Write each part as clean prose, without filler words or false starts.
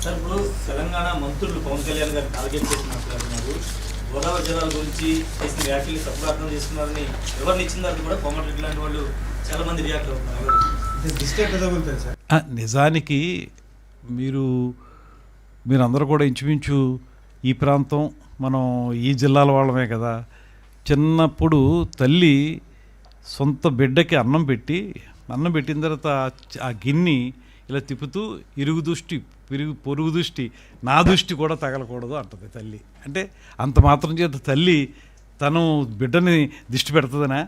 Sir ఇప్పుడు తెలంగాణ మంత్రులు పవన్ కళ్యాణ్ గారు టార్గెట్ చేసి మాట్లాడుతున్నారు. గోదావరి జిల్లాల గురించి చేసిన వ్యాఖ్యలు తప్పుగా అర్థం చేసుకున్నారని ఎవరిని ఇచ్చిందని కూడా కోమటిరెడ్డి లాంటి వాళ్ళు చాలా మంది రియాక్ట్ అవుతున్నారు. నిజానికి మీరందరూ కూడా ఇంచుమించు ఈ ప్రాంతం మనం ఈ జిల్లాల వాళ్ళమే కదా. చిన్నప్పుడు తల్లి సొంత బిడ్డకి అన్నం పెట్టిన తర్వాత ఆ గిన్నె ఇలా తిప్పుతూ పొరుగు దృష్టి నా దృష్టి కూడా తగలకూడదు అంటుంది తల్లి. అంటే అంత మాత్రం చేత తల్లి తను బిడ్డని దిష్టి పెడుతుందనా?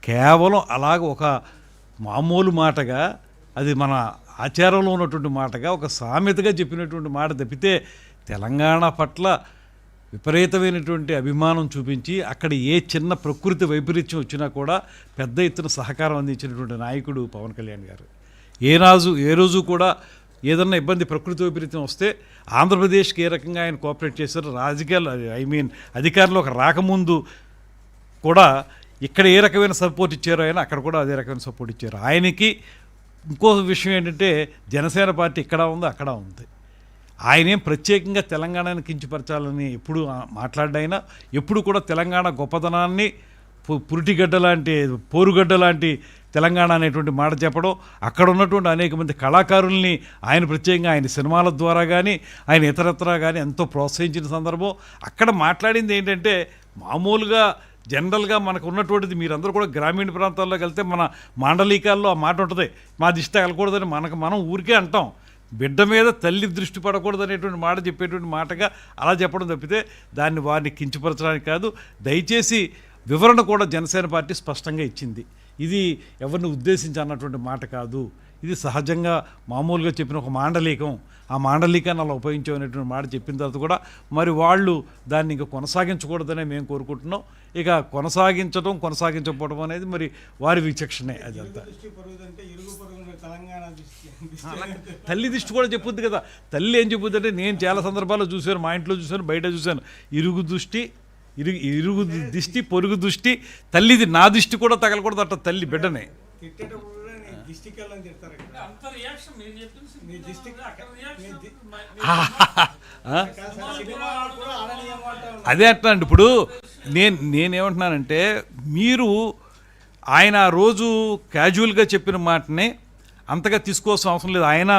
కేవలం అలాగ ఒక మామూలు మాటగా, అది మన ఆచారంలో ఉన్నటువంటి మాటగా, ఒక సామెతగా చెప్పినటువంటి మాట తప్పితే తెలంగాణ పట్ల విపరీతమైనటువంటి అభిమానం చూపించి అక్కడ ఏ చిన్న ప్రకృతి వైపరీత్యం వచ్చినా కూడా పెద్ద ఎత్తున సహకారం అందించినటువంటి నాయకుడు పవన్ కళ్యాణ్ గారు. ఏ రోజు కూడా ఏదన్నా ఇబ్బంది, ప్రకృతి వైపరీత్యం వస్తే ఆంధ్రప్రదేశ్కి ఏ రకంగా ఆయన కోఆపరేట్ చేశారు, అధికారంలోకి రాకముందు కూడా ఇక్కడ ఏ రకమైన సపోర్ట్ ఇచ్చారో ఆయన అక్కడ కూడా అదే రకమైన సపోర్ట్ ఇచ్చారు. ఆయనకి ఇంకో విషయం ఏంటంటే జనసేన పార్టీ ఇక్కడ ఉంది, అక్కడ ఉంది. ఆయనేం ప్రత్యేకంగా తెలంగాణని కించపరచాలని ఎప్పుడు మాట్లాడ్డైనా, ఎప్పుడు కూడా తెలంగాణ గొప్పతనాన్ని పోరుగడ్డ లాంటి తెలంగాణ అనేటువంటి మాట చెప్పడం, అక్కడ ఉన్నటువంటి అనేక మంది కళాకారుల్ని ఆయన ప్రత్యేకంగా ఆయన సినిమాల ద్వారా కానీ ఆయన ఇతరత్రా కానీ ఎంతో ప్రోత్సహించిన సందర్భం. అక్కడ మాట్లాడింది ఏంటంటే మామూలుగా జనరల్గా మనకు ఉన్నటువంటిది, మీరందరూ కూడా గ్రామీణ ప్రాంతాల్లోకి వెళ్తే మన మాండలికాల్లో ఆ మాట ఉంటుంది, మా దిష్టి తగలకూడదని మనం ఊరికే అంటాం. బిడ్డ మీద తల్లి దృష్టి పడకూడదు అనేటువంటి మాట చెప్పేటువంటి మాటగా అలా చెప్పడం తప్పితే వారిని కించపరచడానికి కాదు. దయచేసి వివరణ కూడా జనసేన పార్టీ స్పష్టంగా ఇచ్చింది. ఇది ఎవరిని ఉద్దేశించి అన్నటువంటి మాట కాదు, ఇది సహజంగా మామూలుగా చెప్పిన ఒక మాండలికం. ఆ మాండలికాన్ని అలా ఉపయోగించమనేటువంటి మాట చెప్పిన తర్వాత కూడా మరి వాళ్ళు దాన్ని ఇంకా కొనసాగించకూడదనే మేము కోరుకుంటున్నాం. ఇక కొనసాగించకపోవడం అనేది మరి వారి విచక్షణే. అదంతా తల్లి దృష్టి కూడా చెప్పుద్ది కదా. తల్లి ఏం చెప్పుద్ది అంటే, నేను చాలా సందర్భాల్లో చూశాను, మా ఇంట్లో చూశాను, బయట చూశాను, ఇరుగు దిష్టి పొరుగు దృష్టి, తల్లిది నా దృష్టి కూడా తగలకూడదు అంట తల్లి బిడ్డనే. అదే అంటున్నాను. ఇప్పుడు నేనేమంటున్నానంటే, మీరు ఆయన రోజు క్యాజువల్గా చెప్పిన మాటనే అంతగా తీసుకోవాల్సిన అవసరం లేదు. ఆయన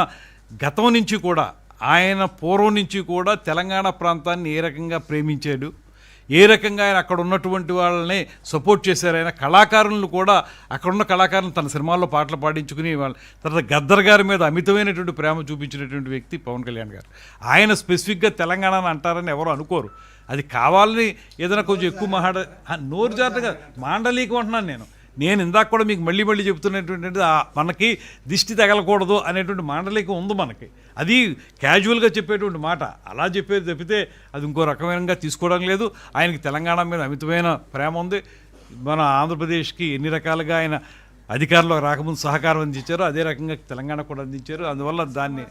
గతం నుంచి కూడా, ఆయన పూర్వం నుంచి కూడా తెలంగాణ ప్రాంతాన్ని ఏ రకంగా ప్రేమించాడు, ఏ రకంగా ఆయన అక్కడ ఉన్నటువంటి వాళ్ళని సపోర్ట్ చేశారు. ఆయన కళాకారులను కూడా, అక్కడున్న కళాకారులను తన సినిమాల్లో పాటలు పాడించుకుని తర్వాత గద్దర్ గారి మీద అమితమైనటువంటి ప్రేమ చూపించినటువంటి వ్యక్తి పవన్ కళ్యాణ్ గారు. ఆయన స్పెసిఫిక్గా తెలంగాణని అంటారని ఎవరు అనుకోరు. అది కావాలని ఏదైనా కొంచెం ఎక్కువ నోరు జాగ్రత్తగా మాండలికం అంటున్నాను నేను ఇందాక కూడా మీకు మళ్ళీ చెప్తున్నటువంటి మనకి దిష్టి తగలకూడదు అనేటువంటి మాండలికం ఉంది మనకి. అది క్యాజువల్గా చెప్పేటువంటి మాట, అలా చెప్పేది తప్పితే అది ఇంకో రకమైనగా తీసుకోవడం లేదు. ఆయనకి తెలంగాణ మీద అమితమైన ప్రేమ ఉంది. మన ఆంధ్రప్రదేశ్కి ఎన్ని రకాలుగా ఆయన అధికారంలో రాకముందు సహకారం అందించారు, అదే రకంగా తెలంగాణ కూడా అందించారు. అందువల్ల దాన్ని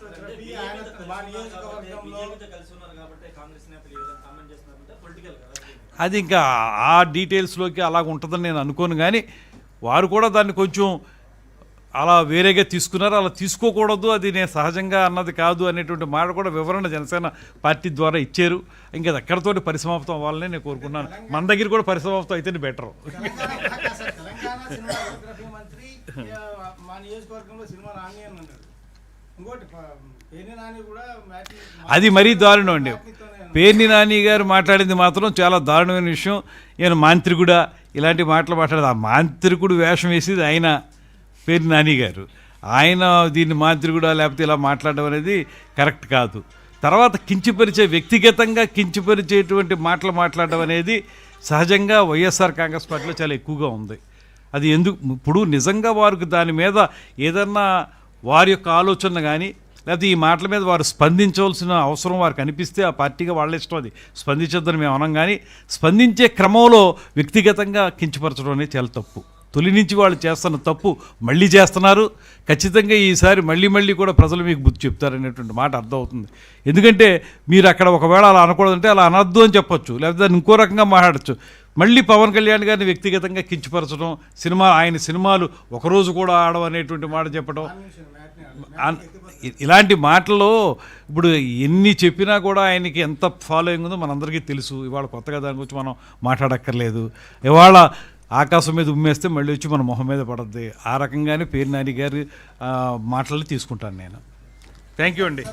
అది ఇంకా ఆ డీటెయిల్స్లోకి అలాగ ఉంటుందని నేను అనుకోను. కానీ వారు కూడా దాన్ని కొంచెం అలా వేరేగా తీసుకున్నారు. అలా తీసుకోకూడదు, అది నేను సహజంగా అన్నది కాదు అనేటువంటి మాట కూడా వివరణ జనసేన పార్టీ ద్వారా ఇచ్చారు. ఇంకా ఎక్కడితోటి పరిసమాప్తం అవ్వాలని నేను కోరుకున్నాను. మన దగ్గర కూడా పరిసమాప్తం అయితేనే బెటరు. అది మరీ దారుణం అండి. పేర్ని నాని గారు మాట్లాడింది మాత్రం చాలా దారుణమైన విషయం. ఈయన మాంత్రికుడా ఇలాంటి మాటలు మాట్లాడదు. ఆ మాంత్రికుడు వేషం వేసేది ఆయన, పేర్ని నాని గారు. ఆయన దీన్ని మాంత్రికుడా లేకపోతే ఇలా మాట్లాడడం అనేది కరెక్ట్ కాదు. తర్వాత వ్యక్తిగతంగా కించపరిచేటువంటి మాటలు మాట్లాడడం అనేది సహజంగా వైఎస్ఆర్ కాంగ్రెస్ పార్టీలో చాలా ఎక్కువగా ఉంది. అది ఇప్పుడు నిజంగా వారికి దాని మీద ఏదన్నా వారి యొక్క ఆలోచన కానీ లేకపోతే ఈ మాటల మీద వారు స్పందించవలసిన అవసరం వారికి అనిపిస్తే ఆ పార్టీగా వాళ్ళ ఇష్టం, అది స్పందించొద్దని మేము అనం. కానీ స్పందించే క్రమంలో వ్యక్తిగతంగా కించపరచడం అనేది చాలా తప్పు. తొలి నుంచి వాళ్ళు చేస్తున్న తప్పు మళ్ళీ చేస్తున్నారు. ఖచ్చితంగా ఈసారి మళ్ళీ కూడా ప్రజలు మీకు బుద్ధి చెప్తారనేటువంటి మాట అర్థమవుతుంది. ఎందుకంటే మీరు అక్కడ ఒకవేళ అలా అనకూడదంటే అలా అనద్దు అని చెప్పొచ్చు, లేకపోతే ఇంకో రకంగా మాట్లాడచ్చు. మళ్ళీ పవన్ కళ్యాణ్ గారిని వ్యక్తిగతంగా కించపరచడం, ఆయన సినిమాలు ఒకరోజు కూడా ఆడవనేటువంటి మాట చెప్పడం, ఇలాంటి మాటల్లో ఇప్పుడు ఎన్ని చెప్పినా కూడా ఆయనకి ఎంత ఫాలోయింగ్ ఉందో మనందరికీ తెలుసు. ఇవాళ కొత్తగా దాని గురించి మనం మాట్లాడక్కర్లేదు. ఇవాళ ఆకాశం మీద ఉమ్మేస్తే మళ్ళీ వచ్చి మన మొహం మీద పడద్ది. ఆ రకంగానే పేరు నాని గారి మాటలు తీసుకుంటాను నేను. థ్యాంక్ యూ అండి.